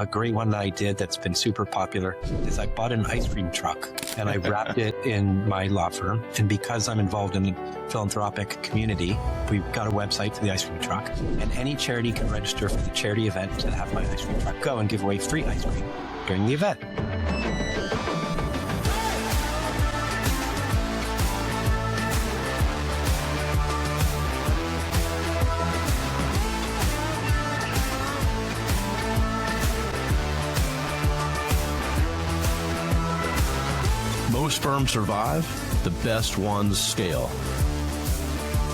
A great one that I did that's been super popular is I bought an ice cream truck and I wrapped it in my law firm. And because I'm involved in the philanthropic community, we've got a website for the ice cream truck. And any charity can register for the charity event to have my ice cream truck go and give away free ice cream during the event. Most firms survive, the best ones scale.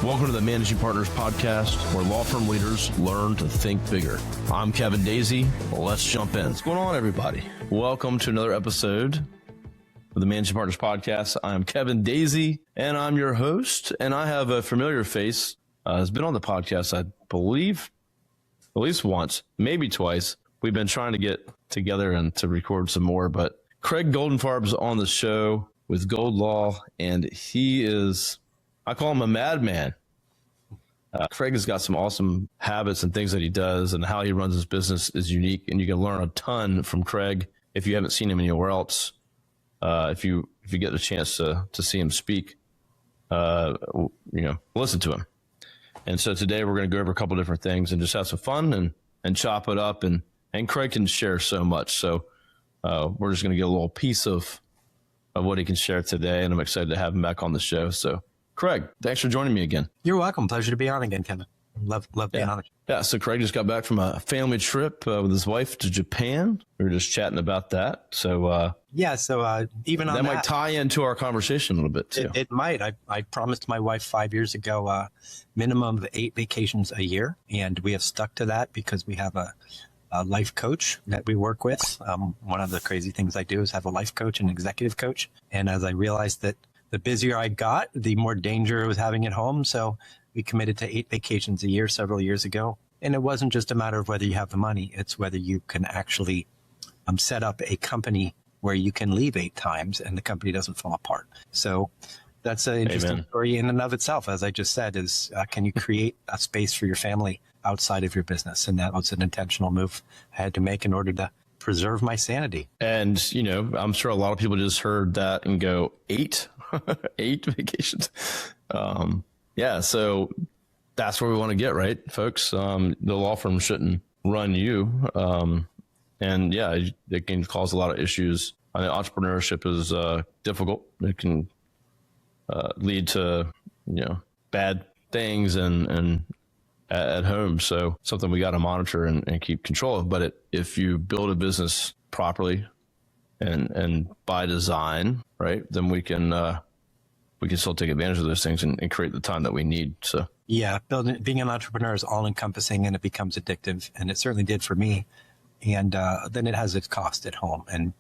Welcome to the Managing Partners Podcast, where law firm leaders learn to think bigger. I'm Kevin Daisy. Let's jump in. What's going on, everybody? Welcome to another episode of the Managing Partners Podcast. I'm Kevin Daisy, and I'm your host, and I have a familiar face. Has been on the podcast, I believe, at least once, maybe twice. We've been trying to get together and to record some more, but Craig Goldenfarb is on the show with Gold Law, and he is, I call him a madman. Craig has got some awesome habits and things that he does, and how he runs his business is unique, and you can learn a ton from Craig if you haven't seen him anywhere else. If you get a chance to see him speak, listen to him. And so today we're going to go over a couple different things and just have some fun and chop it up, and Craig can share so much. So we're just going to get a little piece of what he can share today, and I'm excited to have him back on the show. So, Craig, thanks for joining me again. You're welcome. Pleasure to be on again, Kevin. Love being on. Yeah, so Craig just got back from a family trip with his wife to Japan. We were just chatting about that. So, even on that might tie into our conversation a little bit, too. It might. I promised my wife 5 years ago minimum of 8 vacations a year, and we have stuck to that because we have a life coach that we work with. One of the crazy things I do is have a life coach and executive coach. And as I realized that the busier I got, the more danger I was having at home. So we committed to 8 vacations a year several years ago. And it wasn't just a matter of whether you have the money. It's whether you can actually set up a company where you can leave 8 times and the company doesn't fall apart. So that's an interesting story in and of itself. As I just said, is can you create a space for your family outside of your business? And that was an intentional move I had to make in order to preserve my sanity. And, I'm sure a lot of people just heard that and go, 8 vacations. So that's where we want to get, right, folks? The law firm shouldn't run you. It can cause a lot of issues. I mean, entrepreneurship is difficult. It can lead to, bad things and at home. So something we got to monitor and keep control of. But if you build a business properly and by design, right, then we can still take advantage of those things and create the time that we need. So yeah, being an entrepreneur is all encompassing, and it becomes addictive, and it certainly did for me. And then it has its cost at home. And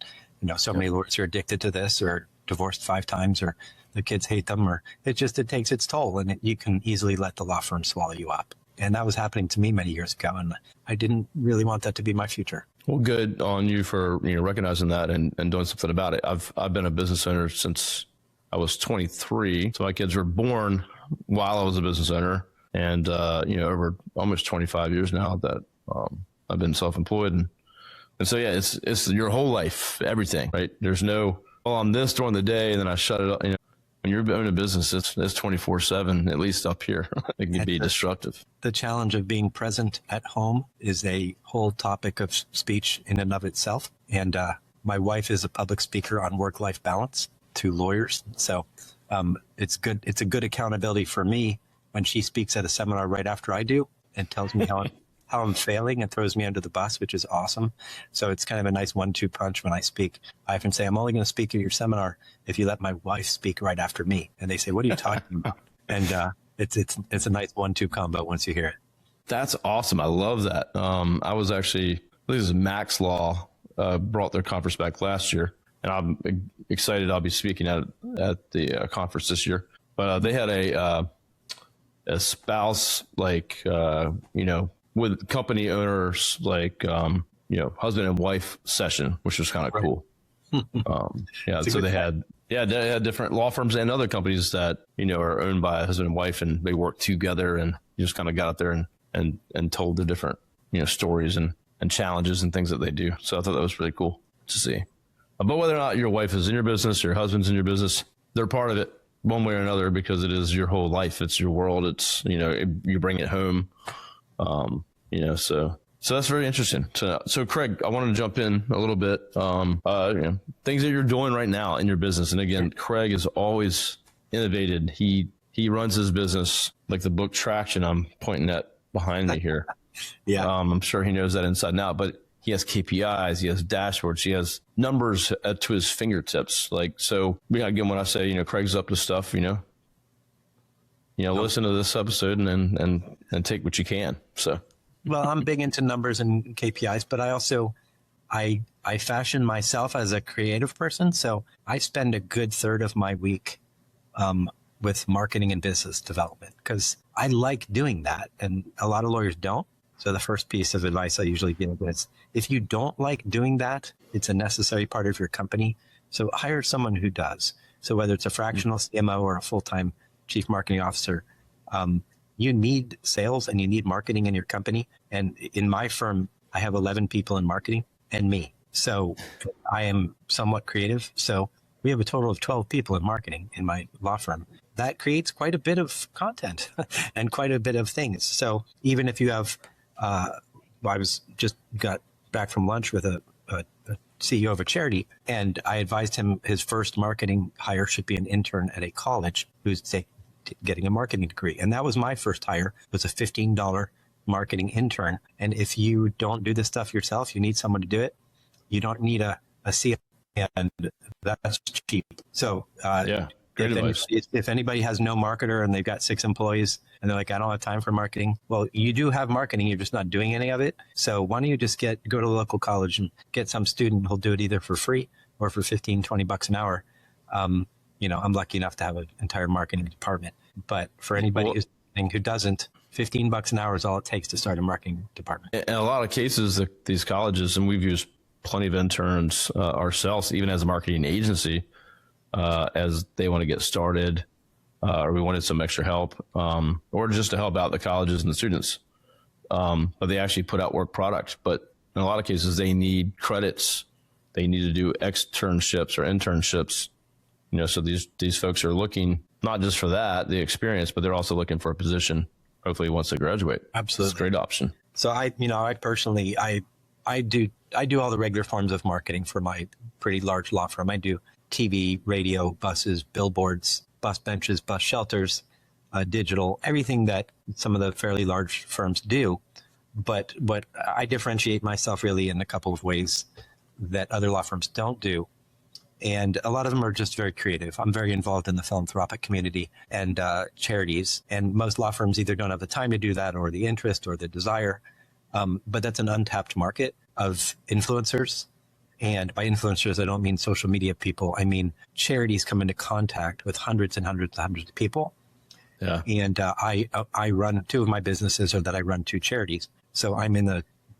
so many lawyers are addicted to this, or divorced 5 times, or the kids hate them, or it takes its toll, and you can easily let the law firm swallow you up. And that was happening to me many years ago, and I didn't really want that to be my future. Well, good on you for recognizing that and doing something about it. I've been a business owner since I was 23, so my kids were born while I was a business owner, and over almost 25 years now that I've been self-employed, and so it's your whole life, everything, right? There's no I'm this during the day and then I shut it up. When you're owning a business, it's 24/7, at least up here. It can be destructive. The challenge of being present at home is a whole topic of speech in and of itself. And my wife is a public speaker on work-life balance to lawyers. So it's good. It's a good accountability for me when she speaks at a seminar right after I do and tells me how I'm failing and throws me under the bus, which is awesome. So it's kind of a nice 1-2 punch when I speak. I often say, I'm only going to speak at your seminar if you let my wife speak right after me. And they say, what are you talking about? And it's a nice 1-2 combo once you hear it. That's awesome. I love that. I was actually, I think this is Max Law brought their conference back last year, and I'm excited I'll be speaking at the conference this year. But they had a spouse, with company owners, husband and wife session, which was kind of cool. So they had different law firms and other companies that, are owned by a husband and wife, and they work together, and you just kind of got out there and told the different, stories. And and challenges and things that they do. So I thought that was really cool to see. But whether or not your wife is in your business, your husband's in your business, they're part of it one way or another because it is your whole life. It's your world. It's, you bring it home, so that's very interesting. So Craig, I wanted to jump in a little bit, things that you're doing right now in your business. And again, Craig is always innovated. He runs his business like the book Traction I'm pointing at behind me here. Yeah. I'm sure he knows that inside and out, but he has KPIs, he has dashboards, he has numbers to his fingertips. So again, when I say, Craig's up to stuff, listen to this episode and take what you can. So, well, I'm big into numbers and KPIs, but I also, I fashion myself as a creative person. So I spend a good third of my week, with marketing and business development because I like doing that. And a lot of lawyers don't. So the first piece of advice I usually give is if you don't like doing that, it's a necessary part of your company. So hire someone who does. So whether it's a fractional CMO or a full-time chief marketing officer, you need sales and you need marketing in your company. And in my firm, I have 11 people in marketing and me. So I am somewhat creative. So we have a total of 12 people in marketing in my law firm. That creates quite a bit of content and quite a bit of things. So even if you have, I got back from lunch with a CEO of a charity, and I advised him his first marketing hire should be an intern at a college who's getting a marketing degree. And that was my first hire, was a $15 marketing intern. And if you don't do this stuff yourself, you need someone to do it. You don't need a CFO, and that's cheap. So if anybody has no marketer and they've got 6 employees and they're like, I don't have time for marketing. Well, you do have marketing. You're just not doing any of it. So why don't you just go to the local college and get some student who'll do it either for free or for 15, 20 bucks an hour. I'm lucky enough to have an entire marketing department, but for anybody who doesn't, 15 bucks an hour is all it takes to start a marketing department. In a lot of cases, these colleges, and we've used plenty of interns ourselves, even as a marketing agency, as they want to get started, or we wanted some extra help, or just to help out the colleges and the students. But they actually put out work product. But in a lot of cases, they need credits. They need to do externships or internships. So these folks are looking not just for that, the experience, but they're also looking for a position, hopefully once they graduate. Absolutely. It's a great option. So I personally, I do all the regular forms of marketing for my pretty large law firm. I do TV, radio, buses, billboards, bus benches, bus shelters, digital, everything that some of the fairly large firms do. But I differentiate myself really in a couple of ways that other law firms don't do. And a lot of them are just very creative. I'm very involved in the philanthropic community and charities. And most law firms either don't have the time to do that or the interest or the desire. But that's an untapped market of influencers. And by influencers, I don't mean social media people. I mean charities come into contact with hundreds and hundreds and hundreds of people. Yeah. And I run 2 of my businesses, or that I run 2 charities. So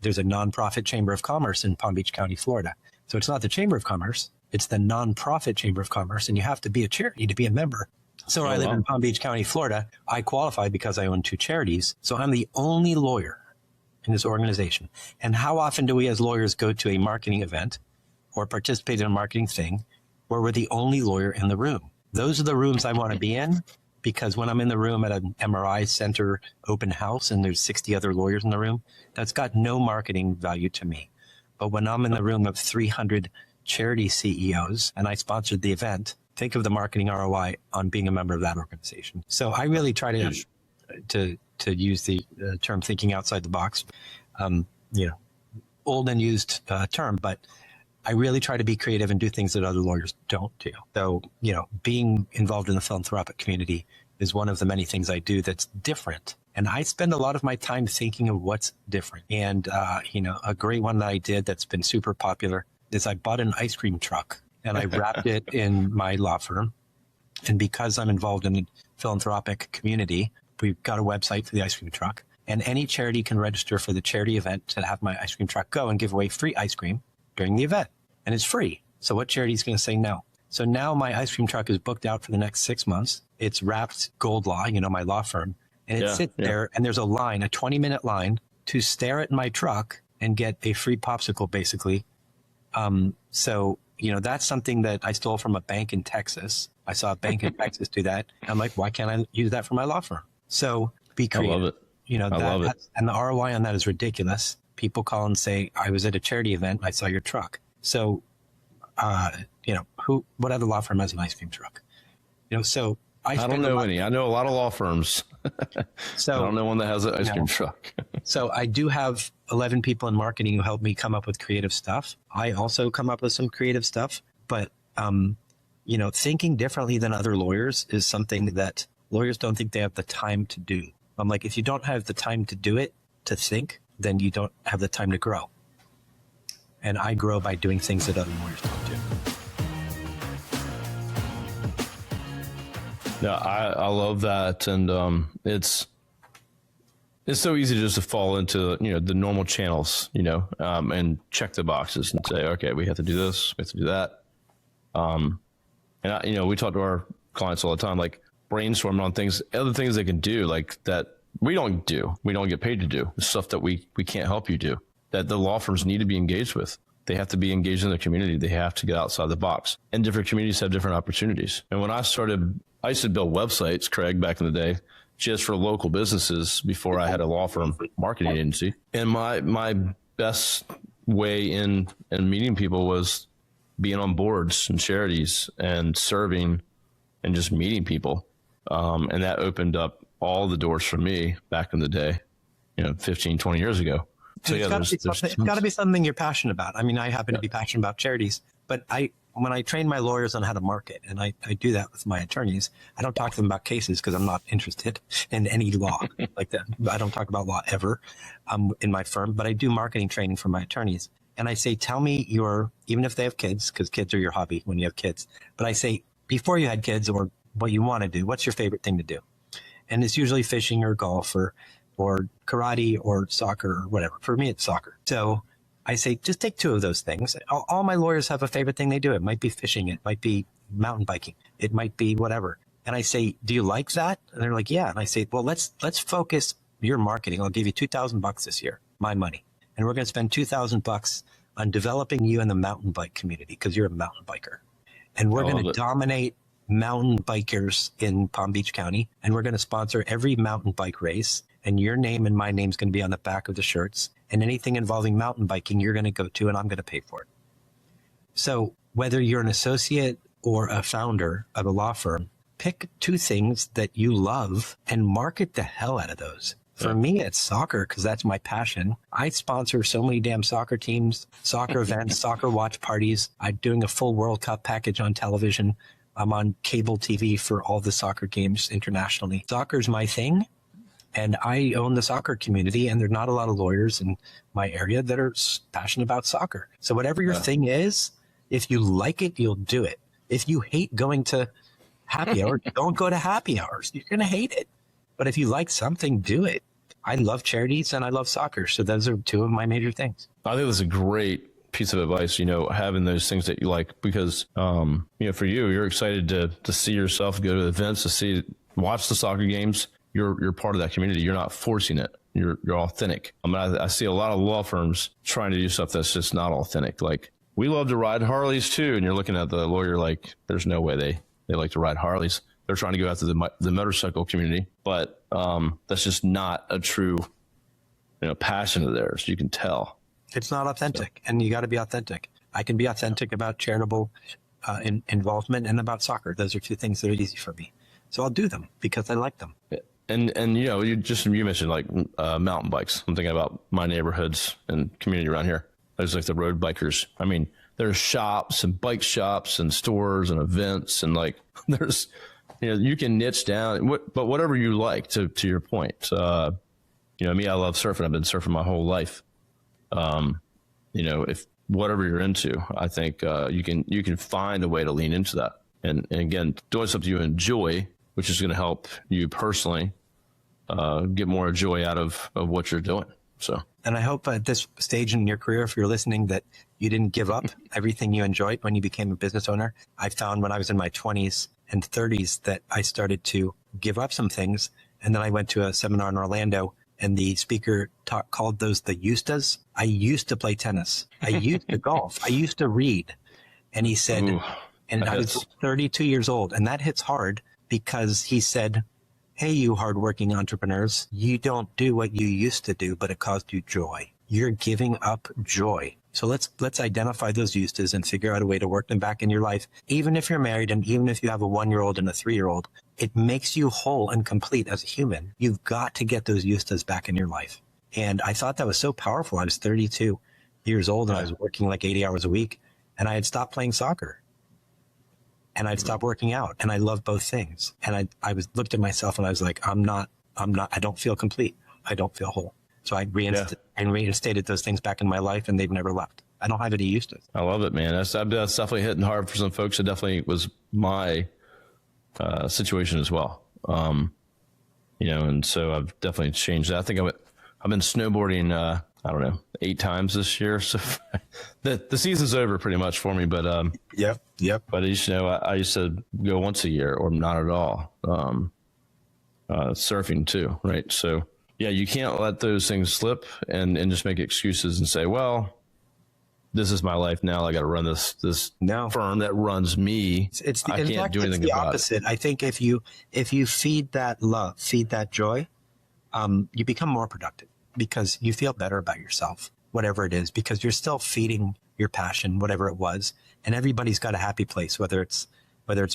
there's a nonprofit chamber of commerce in Palm Beach County, Florida. So it's not the Chamber of Commerce. It's the nonprofit Chamber of Commerce, and you have to be a charity to be a member. So I live in Palm Beach County, Florida. I qualify because I own 2 charities. So I'm the only lawyer in this organization. And how often do we as lawyers go to a marketing event or participate in a marketing thing where we're the only lawyer in the room? Those are the rooms I want to be in, because when I'm in the room at an MRI center open house and there's 60 other lawyers in the room, that's got no marketing value to me. But when I'm in the room of 300 charity CEOs and I sponsored the event, think of the marketing ROI on being a member of that organization. So I really try to use the term thinking outside the box, old and used term, but I really try to be creative and do things that other lawyers don't do. So, being involved in the philanthropic community is one of the many things I do that's different. And I spend a lot of my time thinking of what's different. And, a great one that I did that's been super popular is I bought an ice cream truck and I wrapped it in my law firm. And because I'm involved in the philanthropic community, we've got a website for the ice cream truck. And any charity can register for the charity event to have my ice cream truck go and give away free ice cream during the event. And it's free. So what charity is going to say no? So now my ice cream truck is booked out for the next 6 months. It's wrapped Gold Law, my law firm. And it sits there, and there's a 20-minute line to stare at my truck and get a free popsicle, basically. So, that's something that I stole from a bank in Texas. I saw a bank in Texas do that. I'm like, why can't I use that for my law firm? So be creative. I love it. I love it. And the ROI on that is ridiculous. People call and say, I was at a charity event. I saw your truck. So, what other law firm has an ice cream truck? So I don't know any. I know a lot of law firms. So I don't know one that has an ice cream truck. So I do have 11 people in marketing who help me come up with creative stuff. I also come up with some creative stuff, but, thinking differently than other lawyers is something that lawyers don't think they have the time to do. I'm like, if you don't have the time to do it, to think, then you don't have the time to grow. And I grow by doing things that other lawyers don't do. Yeah, I love that. And it's so easy just to fall into, the normal channels, and check the boxes and say, okay, we have to do this, we have to do that. We talk to our clients all the time, like brainstorming on things, other things they can do, like that we don't do, we don't get paid to do, the stuff that we can't help you do, that the law firms need to be engaged with. They have to be engaged in the community. They have to get outside the box. And different communities have different opportunities. And when I used to build websites, Craig, back in the day, just for local businesses before I had a law firm marketing agency. And my best way in meeting people was being on boards and charities and serving and just meeting people. And that opened up all the doors for me back in the day, 15, 20 years ago. So it's got to be something you're passionate about. I mean, I happen to be passionate about charities, but when I train my lawyers on how to market, and I do that with my attorneys, I don't talk to them about cases because I'm not interested in any law like that. I don't talk about law ever in my firm, but I do marketing training for my attorneys. And I say, tell me even if they have kids, because kids are your hobby when you have kids. But I say, before you had kids or what you want to do, what's your favorite thing to do? And it's usually fishing or golf or karate or soccer or whatever. For me, it's soccer. So I say, just take two of those things. All my lawyers have a favorite thing they do. It might be fishing. It might be mountain biking. It might be whatever. And I say, do you like that? And they're like, yeah. And I say, well, let's focus your marketing. I'll give you $2,000 this year, my money. And we're going to spend $2,000 on developing you in the mountain bike community because you're a mountain biker. And we're going to dominate mountain bikers in Palm Beach County. And we're going to sponsor every mountain bike race. And your name and my name is going to be on the back of the shirts. And anything involving mountain biking, you're going to go to, and I'm going to pay for it. So whether you're an associate or a founder of a law firm, pick two things that you love and market the hell out of those. For me, it's soccer because that's my passion. I sponsor so many damn soccer teams, soccer events, soccer watch parties. I'm doing a full World Cup package on television. I'm on cable TV for all the soccer games internationally. Soccer's my thing. And I own the soccer community, and there are not a lot of lawyers in my area that are passionate about soccer. So whatever your thing is, if you like it, you'll do it. If you hate going to happy hour, don't go to happy hours. You're going to hate it. But if you like something, do it. I love charities and I love soccer. So those are two of my major things. I think that's a great piece of advice, having those things that you like, because, for you, you're excited to see yourself go to events, watch the soccer games. You're part of that community. You're not forcing it. You're authentic. I see a lot of law firms trying to do stuff that's just not authentic. Like, we love to ride Harleys too. And you're looking at the lawyer like, there's no way they like to ride Harleys. They're trying to go after the motorcycle community, but that's just not a true, passion of theirs. You can tell. It's not authentic, and you got to be authentic. I can be authentic about charitable involvement and about soccer. Those are two things that are easy for me. So I'll do them because I like them. And you mentioned like mountain bikes. I'm thinking about my neighborhoods and community around here. There's like the road bikers. I mean, there's shops and bike shops and stores and events, and like there's, you can niche down, but whatever you like. To your point, me, I love surfing. I've been surfing my whole life. If whatever you're into, I think you can find a way to lean into that. And again, doing something you enjoy, which is going to help you personally get more joy out of what you're doing. So, and I hope at this stage in your career, if you're listening, that you didn't give up everything you enjoyed when you became a business owner. I found when I was in my 20s and 30s that I started to give up some things. And then I went to a seminar in Orlando And the speaker called those the ustas. I used to play tennis. I used to golf. I used to read. And he said, Ooh, and I was 32 years old. And that hits hard because he said, hey, you hardworking entrepreneurs, you don't do what you used to do, but it caused you joy. You're giving up joy. So let's identify those ustas and figure out a way to work them back in your life. Even if you're married and even if you have a 1-year-old and a 3-year-old, it makes you whole and complete as a human. You've got to get those ustas back in your life. And I thought that was so powerful. I was 32 years old and I was working like 80 hours a week, and I had stopped playing soccer and I'd stopped working out, and I love both things. And I looked at myself and I was like, I don't feel complete. I don't feel whole. So I reinstated those things back in my life, and they've never left. I don't have any used to. I love it, man. That's definitely hitting hard for some folks. It definitely was my situation as well. And so I've definitely changed that. I think I've been snowboarding, 8 times this year. So the season's over pretty much for me, but, Yep. But I used to go once a year or not at all. Surfing too. Right. So yeah, you can't let those things slip and just make excuses and say, well, this is my life now. I got to run this firm that runs me. I can't do anything about opposite. I think if you feed that love, feed that joy, you become more productive because you feel better about yourself, whatever it is, because you're still feeding your passion, whatever it was. And everybody's got a happy place, whether it's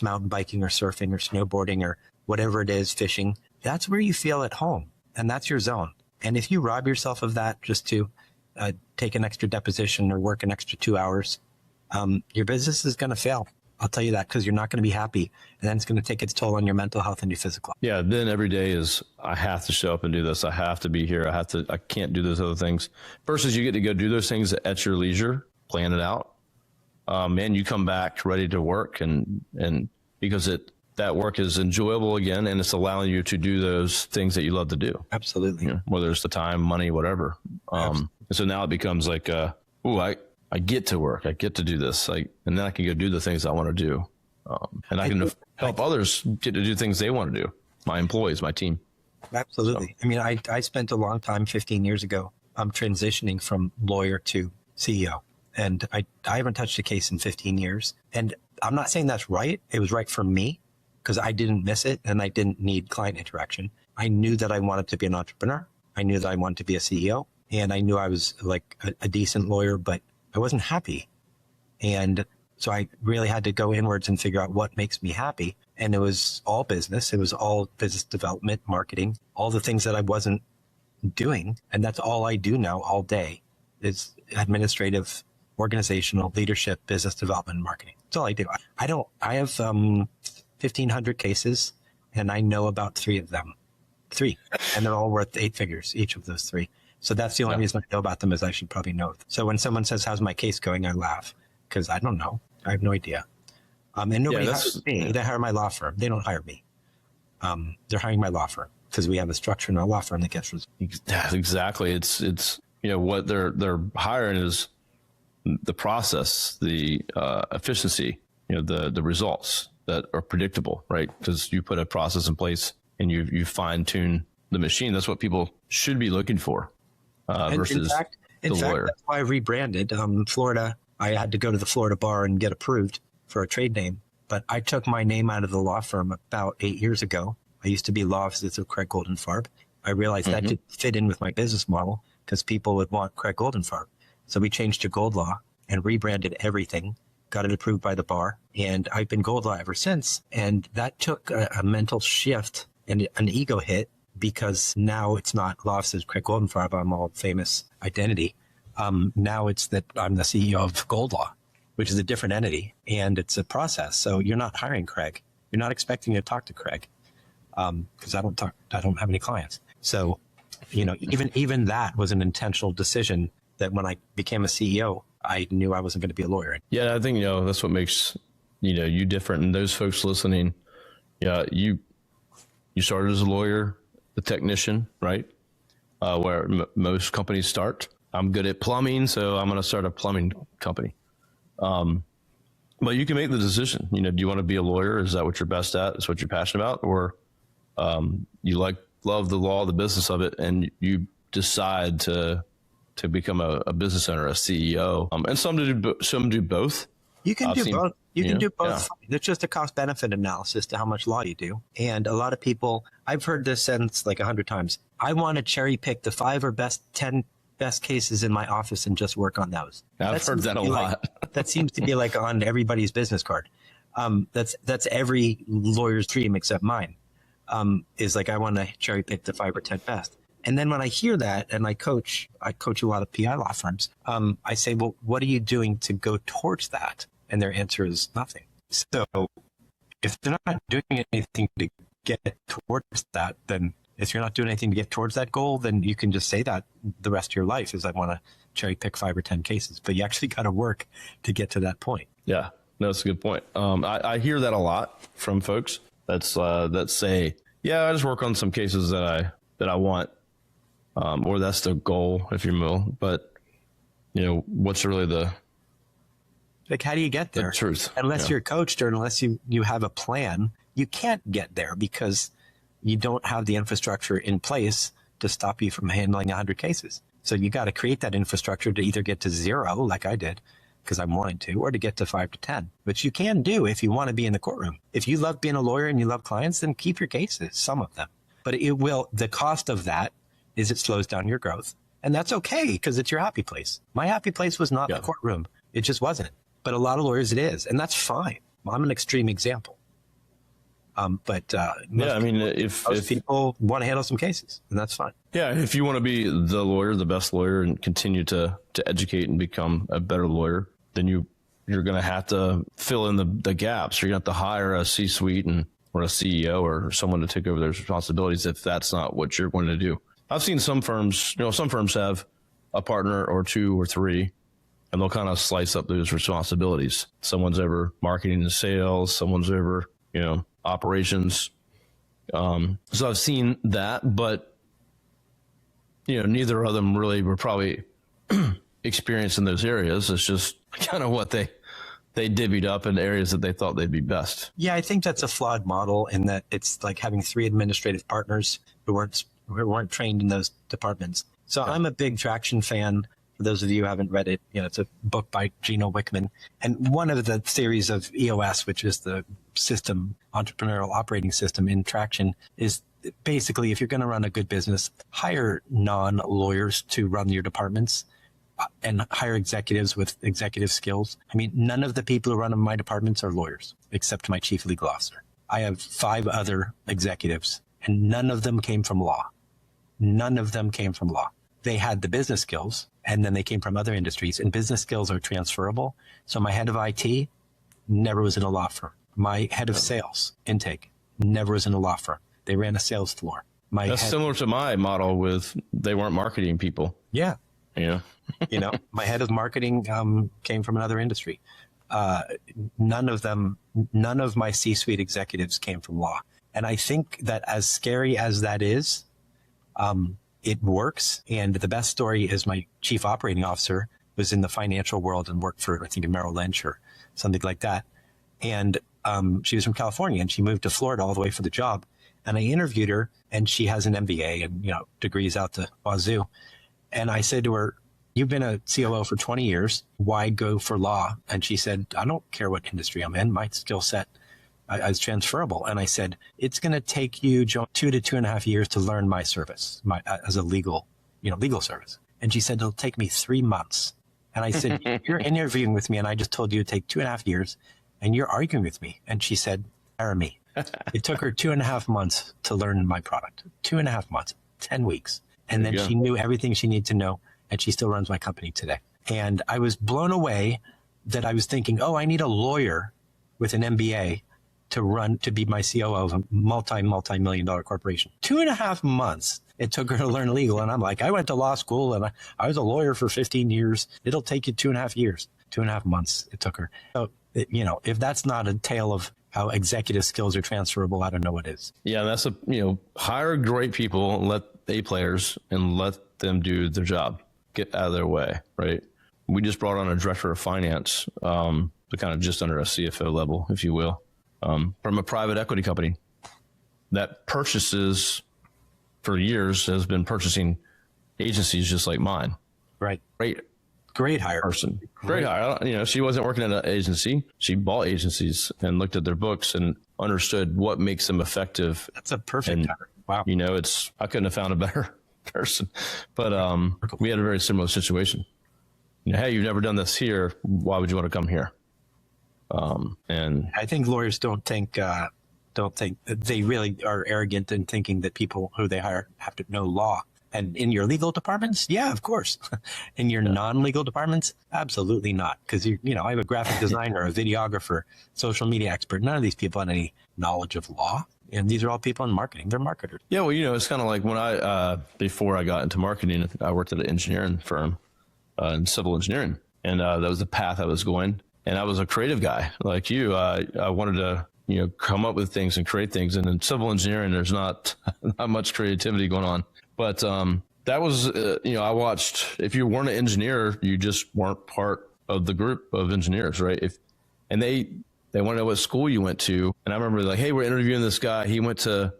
mountain biking or surfing or snowboarding or whatever it is, fishing. That's where you feel at home, and that's your zone. And if you rob yourself of that just to take an extra deposition or work an extra 2 hours, your business is going to fail. I'll tell you that, because you're not going to be happy, and then it's going to take its toll on your mental health and your physical. Yeah. Then every day is, I have to show up and do this. I have to be here. I can't do those other things, versus you get to go do those things at your leisure, plan it out. And you come back ready to work and because that work is enjoyable again, and it's allowing you to do those things that you love to do. Absolutely. Whether it's the time, money, whatever. And so now it becomes like, I get to work. I get to do this. And then I can go do the things I want to do. And I can help others get to do things they want to do. My employees, my team. Absolutely. So. I mean, I spent a long time, 15 years ago, transitioning from lawyer to CEO. And I haven't touched a case in 15 years. And I'm not saying that's right. It was right for me because I didn't miss it and I didn't need client interaction. I knew that I wanted to be an entrepreneur. I knew that I wanted to be a CEO. And I knew I was like a decent lawyer, but I wasn't happy. And so I really had to go inwards and figure out what makes me happy. And it was all business. It was all business development, marketing, all the things that I wasn't doing. And that's all I do now all day is administrative, organizational, leadership, business development, and marketing. That's all I do. I have 1,500 cases, and I know about 3 of them. 3. And they're all worth 8 figures, each of those 3. So that's the only reason I know about them, is I should probably know. So when someone says, how's my case going? I laugh because I don't know. I have no idea. And nobody hires me. They hire my law firm. They don't hire me. They're hiring my law firm because we have a structure in our law firm that gets results. Exactly. It's what they're hiring is the process, the efficiency, the results that are predictable, right? Because you put a process in place and you fine tune the machine. That's what people should be looking for. Versus in fact, lawyer. That's why I rebranded. Florida, I had to go to the Florida bar and get approved for a trade name. But I took my name out of the law firm about 8 years ago. I used to be law offices of Craig Goldenfarb. I realized that didn't fit in with my business model because people would want Craig Goldenfarb. So we changed to Gold Law and rebranded everything, got it approved by the bar. And I've been Gold Law ever since. And that took a mental shift and an ego hit, because now it's not law offices Craig Goldenfarb, I'm all famous identity. Now it's that I'm the CEO of Gold Law, which is a different entity, and it's a process. So you're not hiring Craig. You're not expecting to talk to Craig because I don't have any clients. So, even that was an intentional decision that when I became a CEO, I knew I wasn't going to be a lawyer. Yeah, I think, that's what makes, you different. And those folks listening, you started as a lawyer, the technician, right? Where most companies start. I'm good at plumbing, so I'm going to start a plumbing company. But you can make the decision. Do you want to be a lawyer? Is that what you're best at? Is what you're passionate about? Or you like love the law, the business of it, and you decide to become a business owner, a CEO. And some do both. You can do both. You can do both. Yeah. It's just a cost benefit analysis to how much law you do. And a lot of people, I've heard this sentence like 100 times. I want to cherry pick the 10 best cases in my office and just work on those. I've heard that a lot. That seems to be like on everybody's business card. That's every lawyer's dream except mine. Is like, I want to cherry pick the 5 or 10 best. And then when I hear that, and I coach a lot of PI law firms, I say, well, what are you doing to go towards that? And their answer is nothing. So if they're not doing anything to get towards that, then if you're not doing anything to get towards that goal, then you can just say that the rest of your life is, I want to cherry pick 5 or 10 cases, but you actually got to work to get to that point. Yeah, no, that's a good point. I hear that a lot from folks that say, yeah, I just work on some cases that I want. Or that's the goal, if you will. But, what's really how do you get there? The truth. Unless you're coached or unless you have a plan, you can't get there because you don't have the infrastructure in place to stop you from handling 100 cases. So you got to create that infrastructure to either get to 0, like I did, because I'm wanting to, or to get to 5 to 10, which you can do if you want to be in the courtroom. If you love being a lawyer and you love clients, then keep your cases, some of them. But the cost of that is it slows down your growth. And that's okay because it's your happy place. My happy place was not the courtroom. It just wasn't. But a lot of lawyers it is. And that's fine. I'm an extreme example. Most people want to handle some cases, and that's fine. Yeah, if you want to be the lawyer, the best lawyer, and continue to educate and become a better lawyer, then you're going to have to fill in the gaps. You're going to have to hire a C-suite or a CEO or someone to take over those responsibilities if that's not what you're going to do. I've seen some firms have a partner or 2 or 3, and they'll kind of slice up those responsibilities. Someone's over marketing and sales, someone's over, operations. So I've seen that, but, neither of them really were probably experienced in those areas. It's just kind of what they divvied up in areas that they thought they'd be best. Yeah, I think that's a flawed model in that it's like having 3 administrative partners who weren't trained in those departments. So I'm a big Traction fan. For those of you who haven't read it, it's a book by Gino Wickman. And one of the theories of EOS, which is the system, entrepreneurial operating system in Traction, is basically if you're going to run a good business, hire non-lawyers to run your departments and hire executives with executive skills. I mean, none of the people who run my departments are lawyers, except my chief legal officer. I have 5 other executives, and none of them came from law. None of them came from law. They had the business skills, and then they came from other industries, and business skills are transferable. So my head of IT never was in a law firm. My head of sales intake never was in a law firm. They ran a sales floor. That's similar to my model with they weren't marketing people. Yeah. Yeah. My head of marketing came from another industry. None of my C-suite executives came from law. And I think that as scary as that is, it works. And the best story is my chief operating officer was in the financial world and worked for, I think, Merrill Lynch or something like that. And she was from California and she moved to Florida all the way for the job. And I interviewed her, and she has an MBA and, degrees out the wazoo. And I said to her, "You've been a COO for 20 years. Why go for law?" And she said, "I don't care what industry I'm in. My skill set is transferable." And I said, "It's going to take you 2 to 2.5 years to learn my service, as a legal service." And she said, "It'll take me 3 months." And I said, "You're interviewing with me, and I just told you it'd take 2.5 years, and you're arguing with me." And she said, "Hire me." It took her 2.5 months to learn my product. 2.5 months, 10 weeks. And then she knew everything she needed to know, and she still runs my company today. And I was blown away that I was thinking, oh, I need a lawyer with an MBA to be my COO of a multi-million dollar corporation. 2.5 months it took her to learn legal. And I'm like, I went to law school and I was a lawyer for 15 years. It'll take you 2.5 years, 2.5 months it took her. So, if that's not a tale of how executive skills are transferable, I don't know what is. Yeah, that's hire great people, let A players, and let them do their job, get out of their way, right? We just brought on a director of finance, kind of just under a CFO level, if you will, from a private equity company that purchases for years has been purchasing agencies just like mine. Right. Great hire person. Great hire. You know, she wasn't working at an agency. She bought agencies and looked at their books and understood what makes them effective. That's a perfect hire. Wow. You know, I couldn't have found a better person, but we had a very similar situation. You know, hey, you've never done this here. Why would you want to come here? And I think lawyers don't think they really are arrogant in thinking that people who they hire have to know law. And in your legal departments, yeah, of course. In your non-legal departments, absolutely not. Because I have a graphic designer, a videographer, social media expert. None of these people have any knowledge of law. And these are all people in marketing. They're marketers. Yeah, well, it's kind of like when before I got into marketing, I worked at an engineering firm in civil engineering. And that was the path I was going. And I was a creative guy like you. I wanted to, come up with things and create things. And in civil engineering, there's not much creativity going on. But that was, I watched, if you weren't an engineer, you just weren't part of the group of engineers, right? And they want to know what school you went to. And I remember like, hey, we're interviewing this guy. He went to,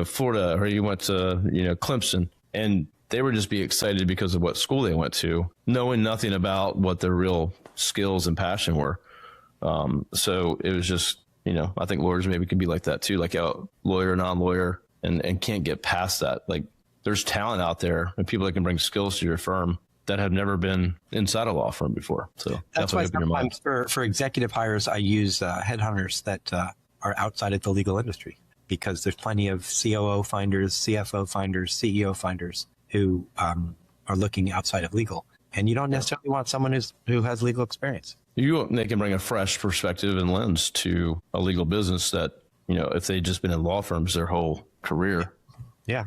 Florida, or he went to, Clemson. And they would just be excited because of what school they went to, knowing nothing about what their real skills and passion were. So it was just, I think lawyers maybe could be like that too, like a lawyer, non-lawyer, and can't get past that. Like, there's talent out there and people that can bring skills to your firm that have never been inside a law firm before. So that's why sometimes for executive hires, I use headhunters that are outside of the legal industry, because there's plenty of COO finders, CFO finders, CEO finders who are looking outside of legal. And you don't necessarily want someone who has legal experience. They can bring a fresh perspective and lens to a legal business that, if they'd just been in law firms their whole career. Yeah.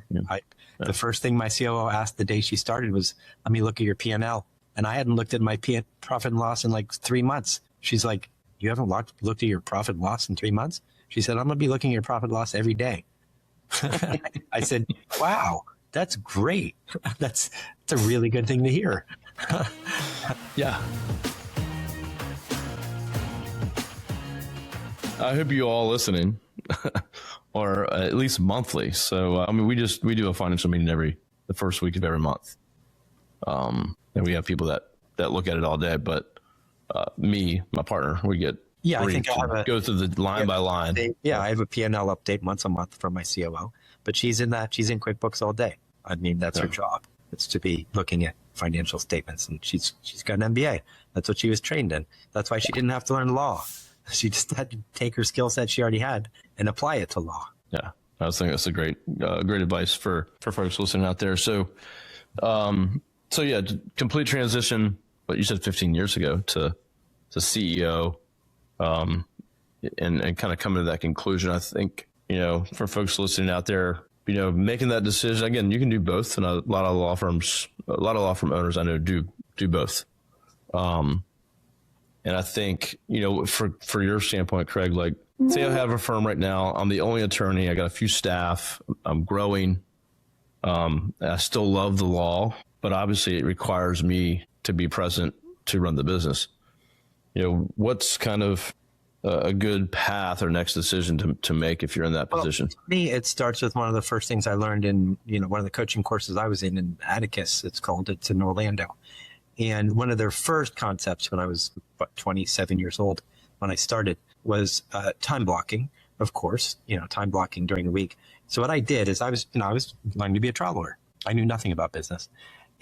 The first thing my COO asked the day she started was, let me look at your P&L. And I hadn't looked at my profit and loss in like 3 months. She's like, you haven't looked at your profit and loss in 3 months? She said, I'm going to be looking at your profit and loss every day. I said, wow, that's great. That's a really good thing to hear. Yeah. I hope you all listening or at least monthly. So, we do a financial meeting the first week of every month. And we have people that look at it all day, but me, my partner, we get I think I go through the line by line. I have a P&L update once a month from my COO, but she's in QuickBooks all day. I mean, that's her job. It's to be looking at financial statements, and she's got an MBA. That's what she was trained in. That's why she didn't have to learn law. She just had to take her skill set she already had and apply it to law. Yeah, I was thinking that's a great advice for folks listening out there. So, complete transition. What you said 15 years ago to CEO, and kind of coming to that conclusion. I think for folks listening out there, making that decision again, you can do both, and a lot of law firm owners I know do both. And I think, for your standpoint, Craig, like, say I have a firm right now. I'm the only attorney. I got a few staff. I'm growing. I still love the law, but obviously it requires me to be present to run the business. What's kind of a good path or next decision to make if you're in that position? For me, it starts with one of the first things I learned in, one of the coaching courses I was in Atticus. It's in Orlando. And one of their first concepts when I was 27 years old, when I started, was time blocking, of course, time blocking during the week. So what I did is I was learning to be a trial lawyer. I knew nothing about business.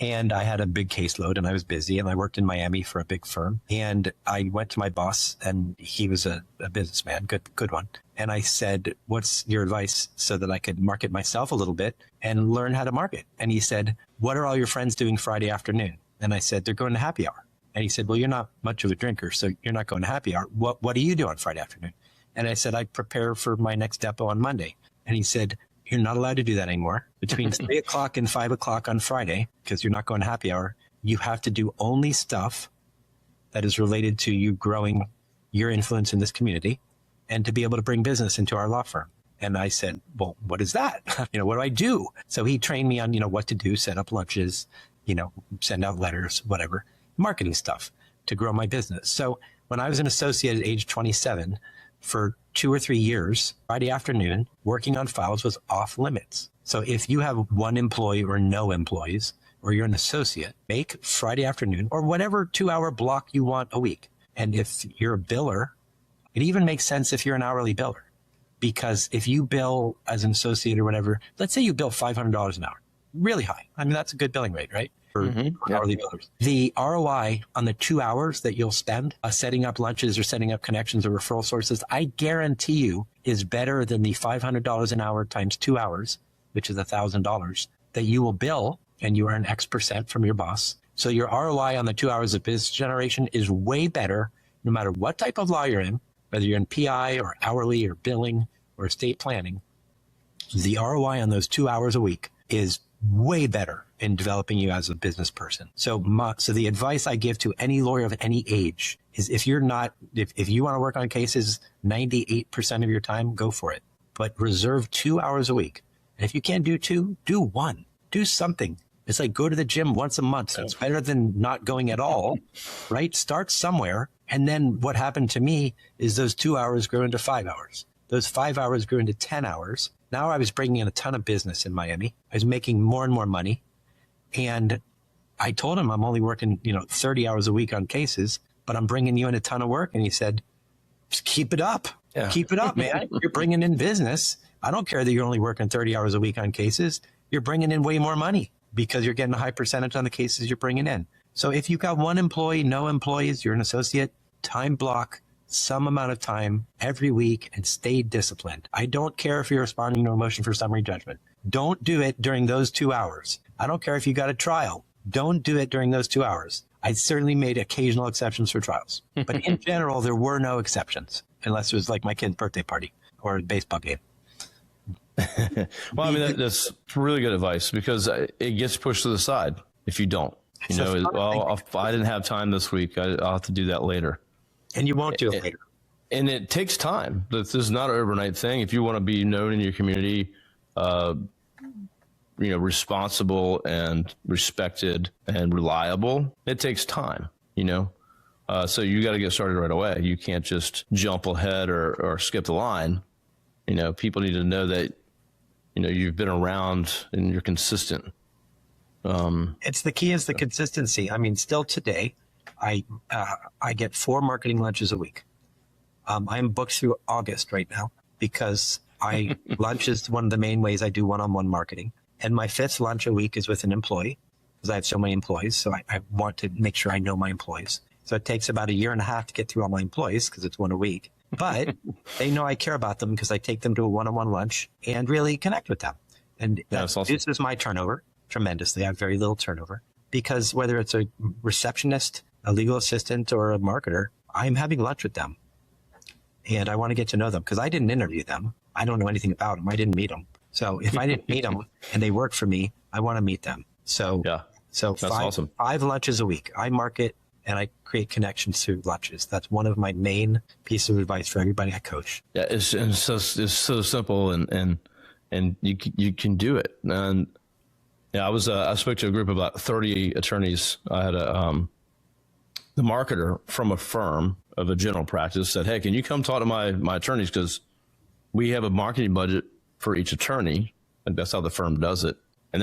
And I had a big caseload and I was busy, and I worked in Miami for a big firm. And I went to my boss, and he was a businessman, good one. And I said, what's your advice so that I could market myself a little bit and learn how to market? And he said, what are all your friends doing Friday afternoon? And I said, they're going to happy hour. And he said, well, you're not much of a drinker, so you're not going to happy hour. What do you do on Friday afternoon? And I said, I prepare for my next depot on Monday. And he said, you're not allowed to do that anymore. Between 3 o'clock and 5 o'clock on Friday, because you're not going to happy hour, you have to do only stuff that is related to you growing your influence in this community and to be able to bring business into our law firm. And I said, well, what is that? What do I do? So he trained me on, what to do, set up lunches, send out letters, whatever, marketing stuff to grow my business. So when I was an associate at age 27, for 2 or 3 years, Friday afternoon, working on files was off limits. So if you have one employee or no employees, or you're an associate, make Friday afternoon or whatever 2-hour block you want a week. And if you're a biller, it even makes sense if you're an hourly biller. Because if you bill as an associate or whatever, let's say you bill $500 an hour, really high. I mean, that's a good billing rate, right? For hourly billers. The ROI on the 2 hours that you'll spend setting up lunches or setting up connections or referral sources, I guarantee you is better than the $500 an hour times 2 hours, which is $1,000 that you will bill, and you earn X percent from your boss. So your ROI on the 2 hours of business generation is way better no matter what type of law you're in, whether you're in PI or hourly or billing or estate planning. The ROI on those 2 hours a week is way better in developing you as a business person. So the advice I give to any lawyer of any age is if you want to work on cases 98% of your time, go for it. But reserve 2 hours a week. And if you can't do 2, do 1. Do something. It's like go to the gym once a month. It's better than not going at all, right? Start somewhere. And then what happened to me is those 2 hours grew into 5 hours. Those 5 hours grew into 10 hours. Now I was bringing in a ton of business in Miami. I was making more and more money. And I told him I'm only working, 30 hours a week on cases, but I'm bringing you in a ton of work. And he said, just keep it up. Yeah. Keep it up, man. You're bringing in business. I don't care that you're only working 30 hours a week on cases. You're bringing in way more money because you're getting a high percentage on the cases you're bringing in. So if you've got one employee, no employees, you're an associate, time block some amount of time every week and stay disciplined. I don't care if you're responding to a motion for summary judgment. Don't do it during those 2 hours. I don't care if you got a trial. Don't do it during those 2 hours. I certainly made occasional exceptions for trials, but in general, there were no exceptions unless it was like my kid's birthday party or a baseball game. Well, I mean, that's really good advice because it gets pushed to the side if you don't. I didn't have time this week. I'll have to do that later. And you won't do it later. And it takes time. This is not an overnight thing. If you want to be known in your community, responsible and respected and reliable, it takes time, So you got to get started right away. You can't just jump ahead or skip the line. People need to know that, you've been around and you're consistent. It's the key is the consistency. I mean, still today, I get 4 marketing lunches a week. I'm booked through August right now because lunch is one of the main ways I do one-on-one marketing. And my 5th lunch a week is with an employee because I have so many employees. So I want to make sure I know my employees. So it takes about 1.5 years to get through all my employees because it's one a week. But they know I care about them because I take them to a one-on-one lunch and really connect with them. And that reduces my turnover tremendously. I have very little turnover because whether it's a receptionist, a legal assistant, or a marketer, I'm having lunch with them. And I want to get to know them because I didn't interview them. I don't know anything about them. I didn't meet them. So if I didn't meet them and they work for me, I want to meet them. So, that's awesome. 5 lunches a week. I market and I create connections through lunches. That's one of my main pieces of advice for everybody I coach. Yeah, it's so simple and you can do it. And I spoke to a group of about 30 attorneys. I had the marketer from a firm of a general practice said, "Hey, can you come talk to my attorneys because we have a marketing budget for each attorney." And that's how the firm does it. And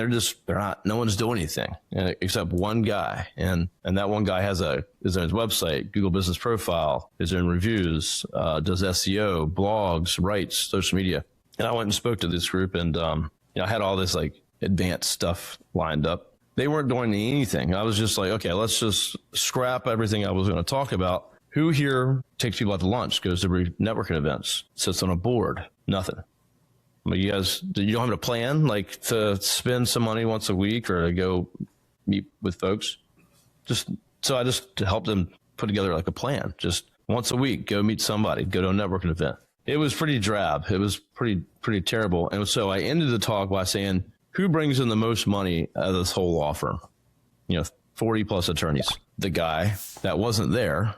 no one's doing anything except one guy. And that one guy is on his website, Google Business Profile, is in reviews, does SEO, blogs, writes, social media. And I went and spoke to this group and, I had all this like advanced stuff lined up. They weren't doing anything. I was just like, okay, let's just scrap everything I was going to talk about. Who here takes people out to lunch, goes to networking events, sits on a board? Nothing. But you don't have a plan like to spend some money once a week or to go meet with folks. I just helped them put together like a plan. Just once a week, go meet somebody, go to a networking event. It was pretty drab. It was pretty terrible. And so I ended the talk by saying, who brings in the most money out of this whole law firm? 40 plus attorneys. The guy that wasn't there,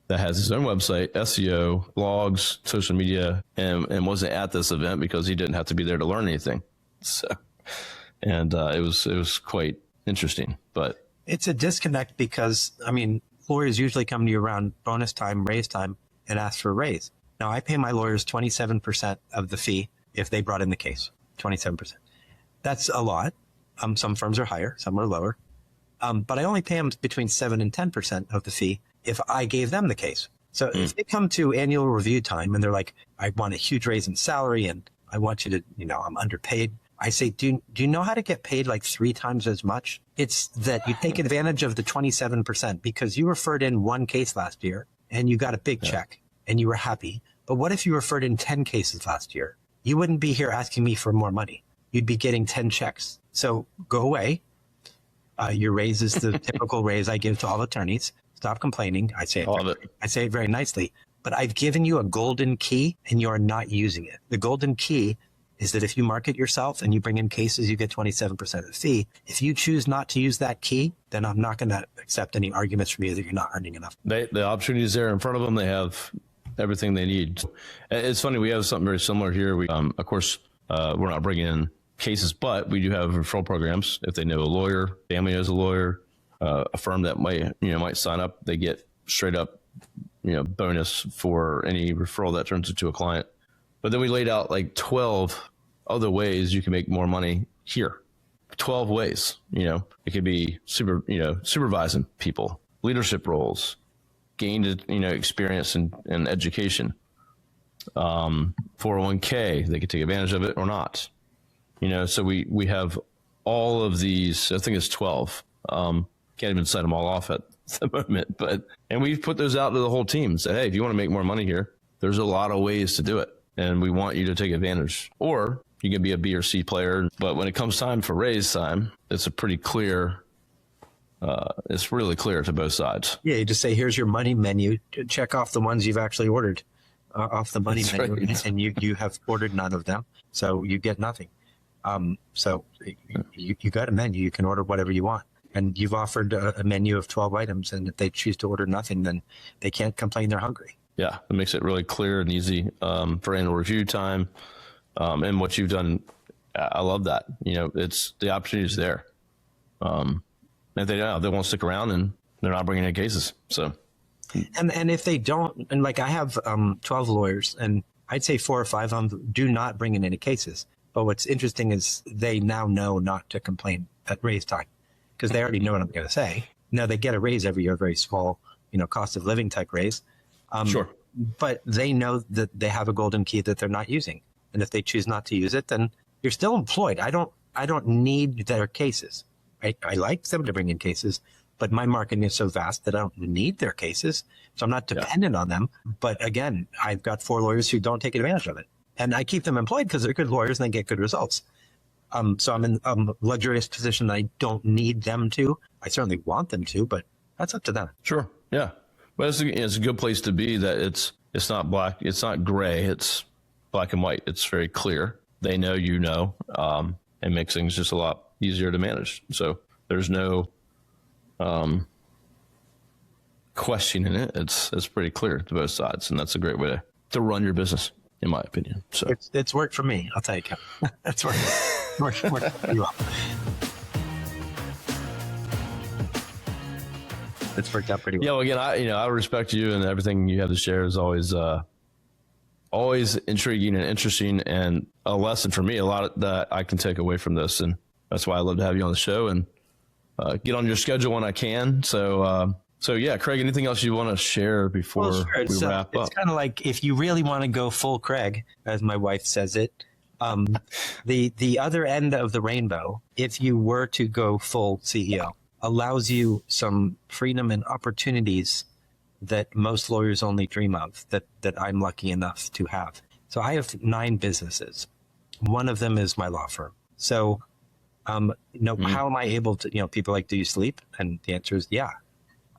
that has his own website, SEO, blogs, social media, and wasn't at this event because he didn't have to be there to learn anything. So, and it was quite interesting. But it's a disconnect because, lawyers usually come to you around bonus time, raise time, and ask for a raise. Now, I pay my lawyers 27% of the fee if they brought in the case, 27%. That's a lot. Some firms are higher, some are lower. But I only pay them between 7 and 10% of the fee if I gave them the case. So if they come to annual review time and they're like, I want a huge raise in salary and I want you to, I'm underpaid. I say, do you know how to get paid like 3 times as much? It's that you take advantage of the 27% because you referred in 1 case last year and you got a big check and you were happy. But what if you referred in 10 cases last year? You wouldn't be here asking me for more money. You'd be getting 10 checks. So go away. Your raise is the typical raise I give to all attorneys. Stop complaining. I say it very nicely, but I've given you a golden key and you're not using it. The golden key is that if you market yourself and you bring in cases, you get 27% of the fee. If you choose not to use that key, then I'm not going to accept any arguments from you that you're not earning enough. The opportunity is there in front of them. They have everything they need. It's funny. We have something very similar here. We, of course, we're not bringing in cases, but we do have referral programs. If they know a lawyer, family knows a lawyer, a firm that might sign up, they get straight up, bonus for any referral that turns into a client. But then we laid out like 12 other ways you can make more money here. 12 ways, it could be supervising people, leadership roles, gained, experience and education, 401k, they could take advantage of it or not. So we have all of these, I think it's 12. Can't even set them all off at the moment, and we've put those out to the whole team and said, hey, if you want to make more money here, there's a lot of ways to do it. And we want you to take advantage, or you can be a B or C player. But when it comes time for raise time, it's a pretty clear, it's really clear to both sides. Yeah. You just say, here's your money menu. Check off the ones you've actually ordered off the money menu. Right. And you have ordered none of them. So you get nothing. So you got a menu, you can order whatever you want. And you've offered a menu of 12 items. And if they choose to order nothing, then they can't complain they're hungry. Yeah, it makes it really clear and easy for annual review time. And what you've done, I love that. It's the opportunity is there. If they won't stick around, and they're not bringing in cases. So, and if they don't, and like I have 12 lawyers, and I'd say 4 or 5 of them do not bring in any cases. But what's interesting is they now know not to complain at raise time because they already know what I'm going to say. Now they get a raise every year, a very small, cost of living type raise. Sure. But they know that they have a golden key that they're not using. And if they choose not to use it, then you're still employed. I don't need their cases. I like them to bring in cases, but my marketing is so vast that I don't need their cases. So I'm not dependent on them. But again, I've got 4 lawyers who don't take advantage of it. And I keep them employed because they're good lawyers and they get good results. So I'm in a luxurious position that I don't need them to. I certainly want them to, but that's up to them. Sure. Yeah. But it's a good place to be that it's not black, it's not gray, it's black and white. It's very clear. They know, and makes things just a lot easier to manage. So there's no question in it. It's pretty clear to both sides, and that's a great way to run your business, in my opinion. So it's worked for me. I'll tell you, Kevin. That's worked pretty well. It's worked out pretty well. Yeah. Well, again, I respect you, and everything you have to share is always intriguing and interesting, and a lesson for me. A lot that I can take away from this, and that's why I love to have you on the show and get on your schedule when I can. So yeah, Craig, anything else you want to share before we wrap up? It's kind of like if you really want to go full Craig, as my wife says it, the other end of the rainbow, if you were to go full CEO, allows you some freedom and opportunities that most lawyers only dream of, that I'm lucky enough to have. So I have 9 businesses. One of them is my law firm. So, how am I able to, people are like, do you sleep? And the answer is yeah.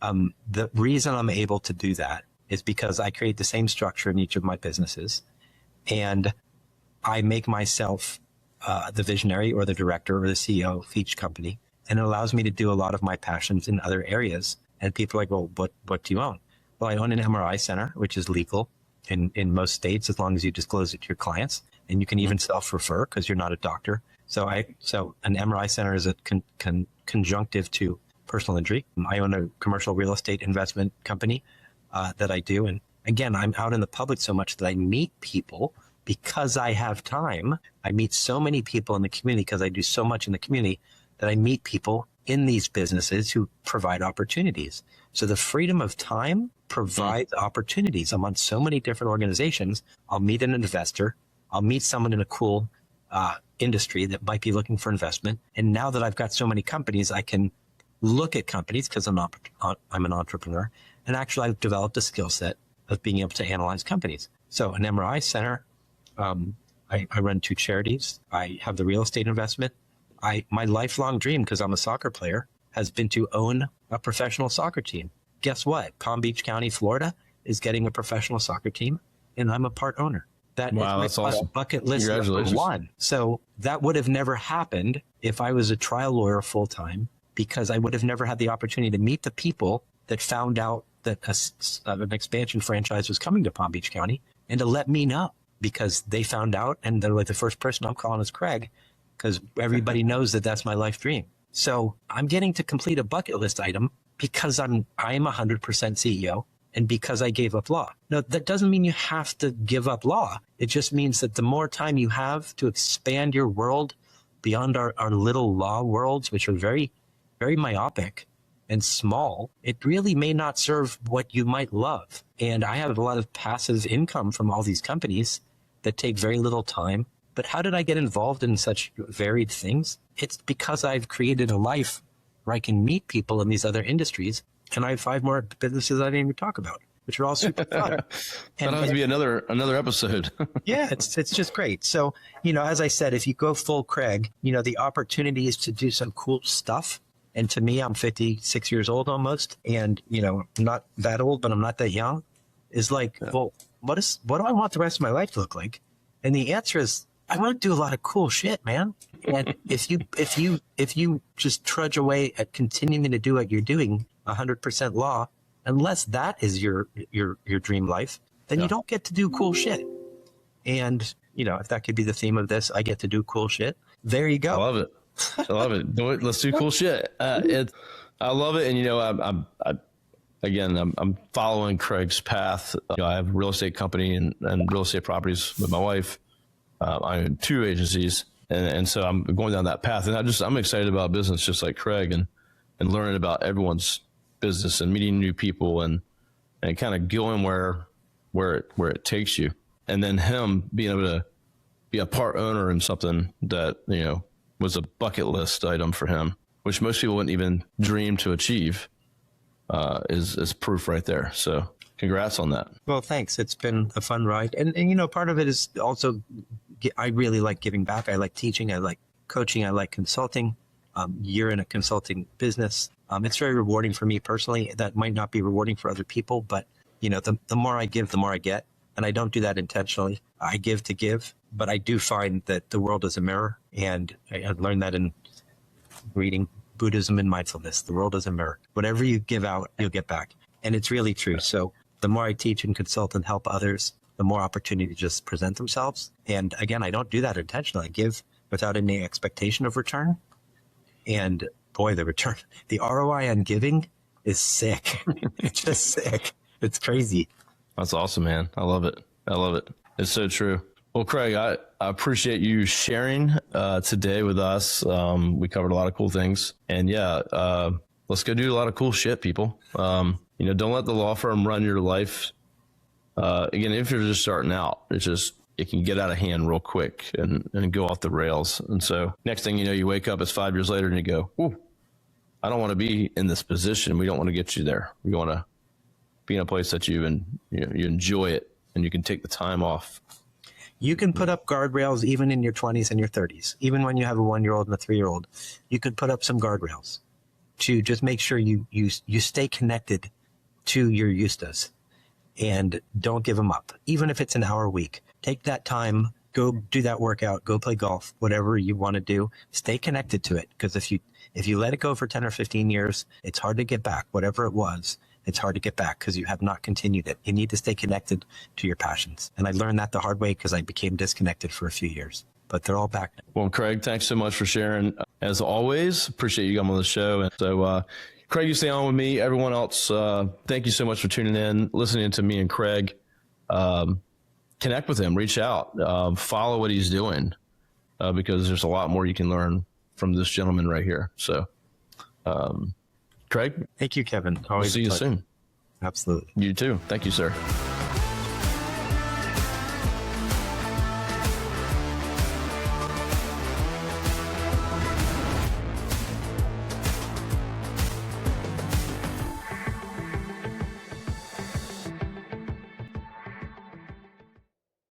The reason I'm able to do that is because I create the same structure in each of my businesses, and I make myself the visionary or the director or the CEO of each company. And it allows me to do a lot of my passions in other areas. And people are like, well, what do you own? Well, I own an MRI center, which is legal in most states, as long as you disclose it to your clients. And you can even self-refer because you're not a doctor. So an MRI center is a conjunctive to personal injury. I own a commercial real estate investment company that I do. And again, I'm out in the public so much that I meet people because I have time, I meet so many people in the community because I do so much in the community that I meet people in these businesses who provide opportunities. So the freedom of time provides opportunities. I'm on so many different organizations. I'll meet an investor. I'll meet someone in a cool industry that might be looking for investment. And now that I've got so many companies, I can look at companies because I'm an entrepreneur. And actually, I've developed a skill set of being able to analyze companies. So an MRI center, I run 2 charities. I have the real estate investment. My lifelong dream, because I'm a soccer player, has been to own a professional soccer team. Guess what? Palm Beach County, Florida is getting a professional soccer team, and I'm a part owner. Wow, that's awesome. Bucket list number 1. So that would have never happened if I was a trial lawyer full time, because I would have never had the opportunity to meet the people that found out that an expansion franchise was coming to Palm Beach County, and to let me know, because they found out, and they're like, the first person I'm calling is Craig, because everybody knows that that's my life dream. So I'm getting to complete a bucket list item because I am 100% CEO, and because I gave up law. Now, that doesn't mean you have to give up law. It just means that the more time you have to expand your world beyond our little law worlds, which are very, very myopic and small, it really may not serve what you might love. And I have a lot of passive income from all these companies that take very little time. But how did I get involved in such varied things? It's because I've created a life where I can meet people in these other industries. And I have 5 more businesses I didn't even talk about, which are all super fun. That'll have to be another episode. Yeah, it's just great. So, as I said, if you go full Craig, the opportunities to do some cool stuff. And to me, I'm 56 years old almost. And, I'm not that old, but I'm not that young. Is like, well, what do I want the rest of my life to look like? And the answer is, I want to do a lot of cool shit, man. And if you just trudge away at continuing to do what you're doing, 100% law, unless that is your dream life, then you don't get to do cool shit. And, if that could be the theme of this, I get to do cool shit. There you go. I love it. I love it. Let's do cool shit. I love it. And, I'm following Craig's path. I have a real estate company and real estate properties with my wife. I own 2 agencies. And so I'm going down that path. And I'm excited about business just like Craig and learning about everyone's business and meeting new people and kind of going where it takes you. And then him being able to be a part owner in something that, was a bucket list item for him, which most people wouldn't even dream to achieve, is proof right there. So congrats on that. Well, thanks. It's been a fun ride. And part of it is also, I really like giving back. I like teaching. I like coaching. I like consulting. You're in a consulting business. It's very rewarding for me personally. That might not be rewarding for other people, but the more I give, the more I get. And I don't do that intentionally. I give to give, but I do find that the world is a mirror. And I learned that in reading Buddhism and mindfulness. The world is a mirror. Whatever you give out, you'll get back. And it's really true. So the more I teach and consult and help others, the more opportunity just present themselves. And again, I don't do that intentionally. I give without any expectation of return. And boy, the ROI on giving is sick. It's just sick. It's crazy. That's awesome, man. I love it. It's so true. Well, Craig, I appreciate you sharing today with us. We covered a lot of cool things. And let's go do a lot of cool shit, people. Don't let the law firm run your life. Again, if you're just starting out, it can get out of hand real quick and go off the rails. And so next thing you know, you wake up, it's 5 years later and you go, ooh, I don't want to be in this position. We don't want to get you there. We want to be in a place that you enjoy it and you can take the time off. You can put up guardrails even in your 20s and your 30s. Even when you have a 1-year-old and a 3-year-old, you could put up some guardrails to just make sure you stay connected to your Eustas and don't give them up. Even if it's an hour a week, take that time, go do that workout, go play golf, whatever you want to do, stay connected to it. Because if you let it go for 10 or 15 years, it's hard to get back. Whatever it was, it's hard to get back because you have not continued it. You need to stay connected to your passions. And I learned that the hard way because I became disconnected for a few years, but they're all back now. Well, Craig, thanks so much for sharing. As always, appreciate you coming on the show. And so, Craig, you stay on with me. Everyone else, thank you so much for tuning in, listening to me and Craig. connect with him, reach out, follow what he's doing, because there's a lot more you can learn from this gentleman right here. So, Craig, Thank you, Kevin. I'll see you soon. Absolutely. You too. Thank you, sir.